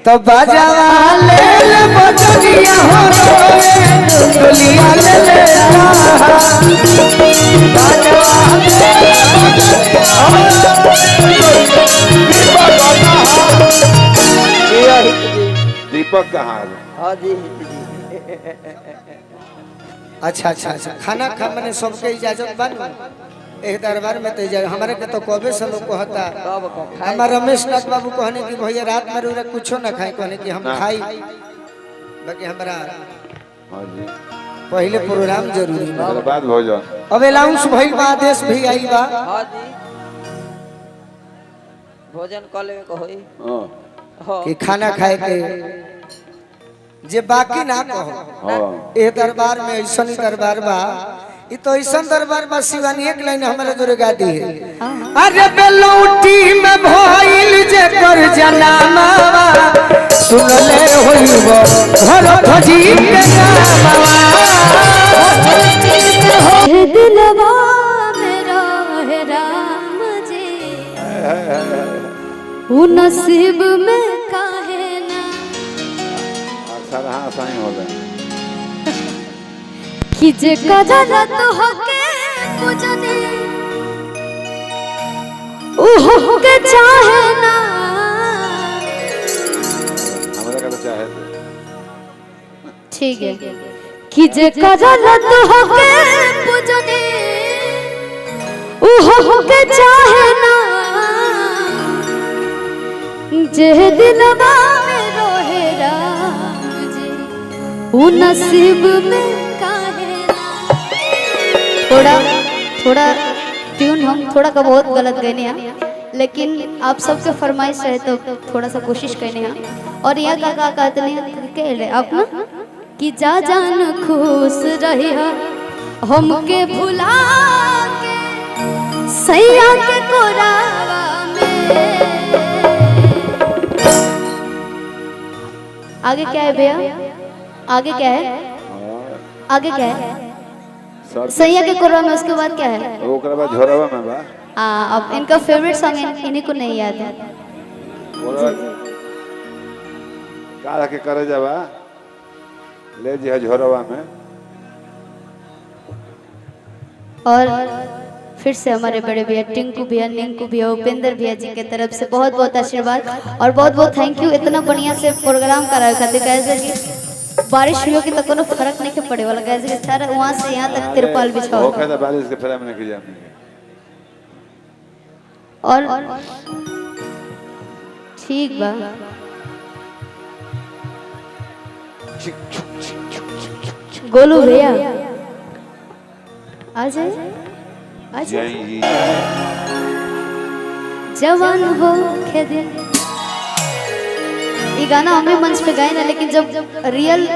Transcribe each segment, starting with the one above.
तो बाजावा ले ले बजनिया हो डोलिया ले ले दीपक कहाँ है? हाँ जी। अच्छा अच्छा अच्छा खाना खा मैंने सबके इजाजत बन एक दरबार में तो हमारे के तो कबे से लोग कहता हमारे रमेश नाथ बाबू कहने की भैया रात में रोरा कुछ ना खाए कहने की हम खाई बाकी हमारा पहले प्रोग्राम जरूरी है बाद भोजन अब अलाउंस भइल बा आदेश भी आई बा हाँ जी भोजन कर लेवे को होई कि खाना खाए के जे बाकी ना कहो ए दरबार में ऐसा दरबार बा ये तो ऐसा दरबार बा शिवानी एक लाइन हमारे जोरे गा दी है अरे बेलौटी में भइल जे कर जनामावा सुन ले होइबो घर भजी के नामावा दिलवा मेरा है राम जी वो नसीब में काहे ना अक्सर हाँ सही हो गए कि जे कदर तो हके पूजने ओहो के चाहे ना हमारे का तो चाहे थे ठीक है कि जे कदर तो हके पूजने ओहो के चाहे ना जे दिलवा में रोहे राम जी वो नसीब में थोड़ा ट्यून हम थोड़ा का बहुत गलत गए हैं लेकिन आप सबके फरमाइश है तो थोड़ा सा कोशिश करने हैं और यहाँ का कहते नहीं कह रहे आप ना कि जा जान खुश रही हम के भुला के सैया के कोरावा में आगे क्या है भैया आगे क्या है आगे क्या है सैया के कोरवा में उसके बाद क्या है वो कर बाद झोरवा में बा अब इनका फेवरेट सॉन्ग इन्हीं को नहीं याद है काला के करे जावा ले जी झोरवा में और फिर से हमारे बड़े भैया टिंकू भैया निंकू भैया उपेंद्र भैया जी के तरफ से बहुत बहुत आशीर्वाद और बहुत बहुत थैंक यू इतना बढ़िया से प्रोग्राम करा खातिर कैसे कि बारिश हुई कि तो कोनो फर्क नहीं के पड़े वाला कैसे कि सारा वहां से यहां तक तिरपाल बिछाओ वो कहता बारिश के फेरा में नहीं जाने और ठीक बा गोलू भैया आ जाए जवान हो खेदे ये गाना हमें मंच पे गाए ना लेकिन जब रियल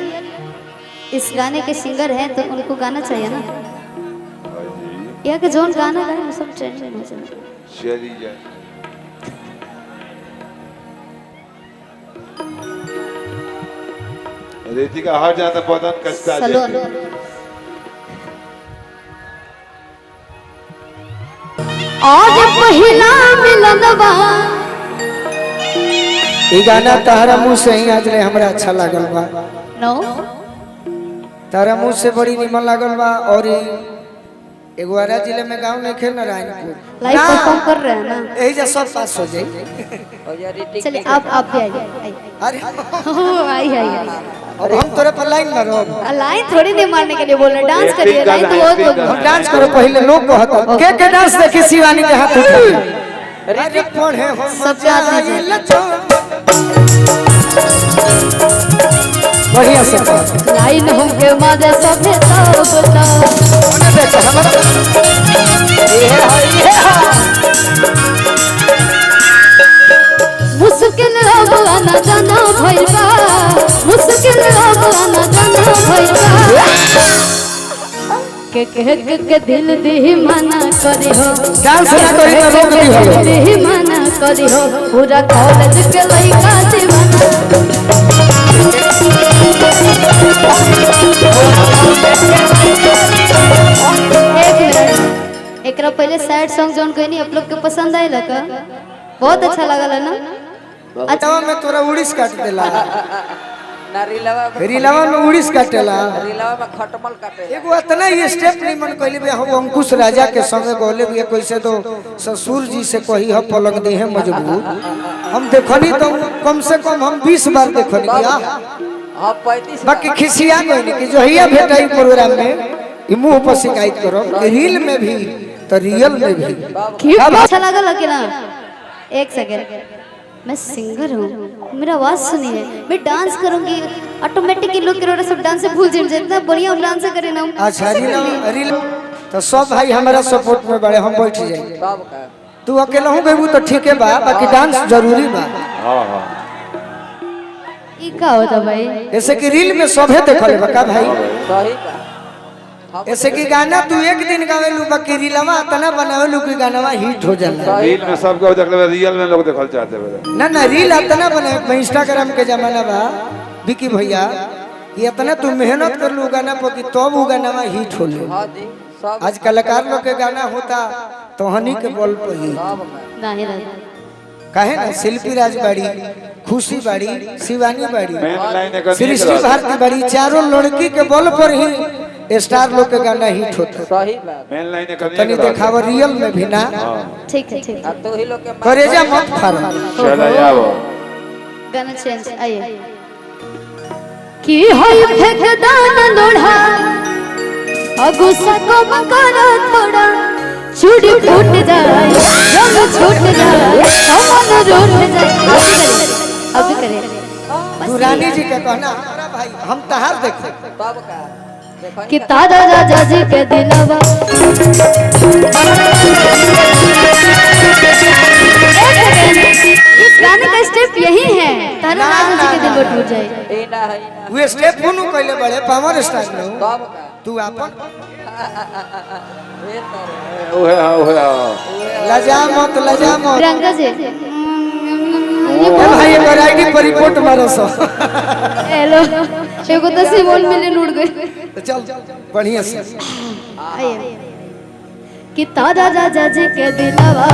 इस गाने के सिंगर हैं तो उनको गाना चाहिए ना यहाँ के जोन गाना गाए वो सब ट्रेंडिंग हो जाए चली जाए रेती का हर जाता बदन कष्टा जाए आज पहिला मिलनवा ये गाना तारा मुंह से ही आज ले हमरा अच्छा लागल बा नो तारा मुंह से बड़ी निमन लागल बा और एगो आरा जिले में गांव नहीं खेल नारायणपुर लाइव परफॉर्म कर रहे हैं ना यही जा सब पास हो जाए चलिए आप भी आइए अरे आई अब हम तोरे पर लाइन मारो लाइन थोड़ी नहीं मारने के लिए बोल रहे डांस करिए लाइन तो बहुत हम डांस करो पहले लोग कहत के डांस देखी शिवानी के हाथ उठा अरे पढ़े हम सब याद नहीं बढ़िया से लाइन हम के मादे सभे तो बता मुश्किल अब आना जाना भइबा मुश्किल अब आना जाना भइबा के दिल दे मना करी हो डांस ना तो इतना रोक दी हो दे मना करी हो पूरा कॉलेज के लइका दीवाना एकरा पहले सैड सॉन्ग जोन कोई नहीं आप लोग के पसंद आए लगा बहुत अच्छा लगा ना अच्छा में तोरा उड़ीस काट देला ना रीलावा में उड़ीस काटेला रिलावा में खटमल काटे एगो इतना ही स्टेप नहीं मन कहले बे हम अंकुश राजा के संगे गोले भी कैसे तो ससुर जी से कही हम पलंग दी है मजबूत हम देखनी तो कम से कम हम 20 बार देखनी क्या हाँ 35 बाकी खिसिया गई कि जो हिया भेटाई प्रोग्राम में ई मुंह पर शिकायत करो कि रील में भी तो रियल में भी क्यों अच्छा लगा लगे ना। एक सेकंड, मैं सिंगर हूँ, मेरा आवाज सुनिए, मैं डांस करूंगी ऑटोमेटिकली लोग करोड़ सब डांस से भूल जाएंगे, जितना बढ़िया डांस करे ना। अच्छा रील तो सब भाई हमारा सपोर्ट में बड़े हम बैठ जाएंगे बाबू का तू अकेला हूँ गई तो ठीक है बा बाकी डांस जरूरी बा हाँ हाँ ई का होता भाई? ऐसे कि रील में सभे देखले बा का भाई सही का ऐसे कि गाना तू एक दिन गावेलू बाकी रीलवा तना बनावेलू कि गानावा हिट हो जाला रील में सब को देखले रियल में लोग देखल चाहते हैं ना ना रील इतना बने इंस्टाग्राम के जमाना बा विकी भैया कि इतना तू मेहनत कर लू गाना पर कि तब वो गानावा हिट हो ले हाँ जी सब आज कलाकार लोग के गाना होता तो हनी के बल पर ही सब का नहीं रहता। काहे ना शिल्पी राज बाड़ी खुशी बाड़ी शिवानी बाड़ी मेन लाइन एक सृष्टि भारती बाड़ी चारों लड़की के बल पर ही स्टार लोग के गाना हिट होता सही बात मेन लाइन एक तनी देखाव रियल में भी ना ठीक है ठीक है, अब तो ही लोग के करेजा मत फाड़ो चला जाओ गाना चेंज आइए। की होई फेंक दाना लोढ़ा गुस्सा को मकाना थोड़ा चूड़ी फूट जाए रंग छूट जाए सामान रूठ जाए। अभी करे तू रानी जी के कहना हमारा भाई हम तहार देखो बाबू का देखो कि तारा राजा जी के दिलवा इस गाने का स्टेप यही है, तारा राजा जी के दिल को टूट जाए। ए ना है ना वो स्टेप नु कहले बड़े पावर स्टार में बाबू का तू अपन ए तारे ओहे लजा मत प्रियंका जी ए भाई एक आईडी पर रिपोर्ट मारो सो हेलो एगो 10 बोल मिलियन उड़ गए। तो चल बढ़िया से आइए कि तारा राजा जी के दिलवा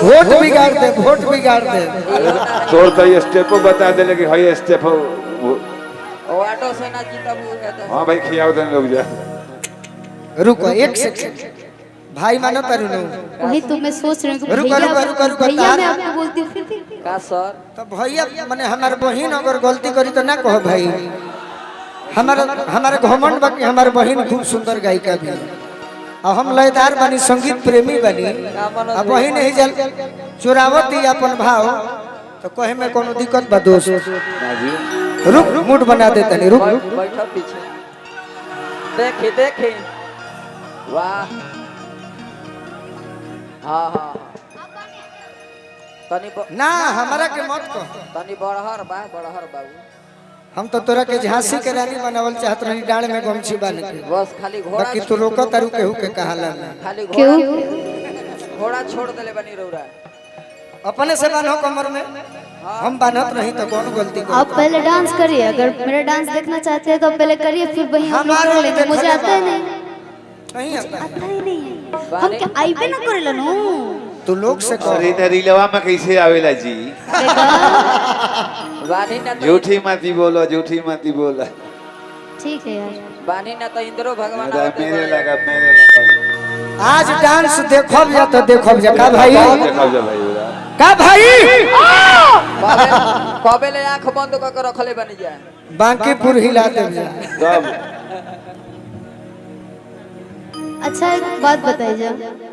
वोट बिगाड़ दे तोर तो ये स्टेप बता दे कि हाई स्टेप ओ ऑटो से ना जीता है तो हाँ भाई खियाओ देने लोग जा रुको एक सेकंड भाई मानो तरुण वही तो मैं सोच रही हूँ कि रुको, रुको, रुको, रुको, भैया मैं तार- आपको बोलती हूँ फिर भी का सर तो भैया माने हमार बहन अगर गलती करी तो ना कहो भाई हमारे घमंड बाकी हमारे बहन खूब सुंदर गायिका भी है और हम लयदार बनी संगीत प्रेमी बनी अब बहन ही जल चुरावत ही अपन भाव तो कहे में कोनो दिक्कत बा दोस्त ना जी रुक मूड बना देते नहीं रुक बैठो पीछे देखे वाह हाँ हाँ तनी ना हमारा के मत कहो तनी बड़हर बाबू हम तो तोरा के झांसी के रानी बनावल चाहत रही डाड़ में गमछी बांध के बस खाली घोड़ा बाकी तू रोको तारू केहू के कहाला ना खाली क्यों? घोड़ा छोड़ देले बनी रौरा अपने से बांधो कमर में हम बांधत नहीं तो कौन गलती कर आप पहले डांस करिए, अगर मेरा डांस देखना चाहते हैं तो आप पहले करिए, फिर वही हम लोग हमारा कर लेंगे। मुझे देखा आता है नहीं, नहीं आता आता ही नहीं है। हम क्या आईबे ना करेला नो तू लोग से कहो अरे रीलवा में कैसे आवेला जी बानी ना तो झूठी माती बोलो ठीक है यार। बानी ना तो इंद्रो भगवान मेरे लगा आज डांस देखब जा तो देखब जा का भाई देखा जा भाई उरा का भाई कबे ले आंख बंद करके रखले बनी जाए बांकीपुर हिला दे जा सब अच्छा एक बात बताइए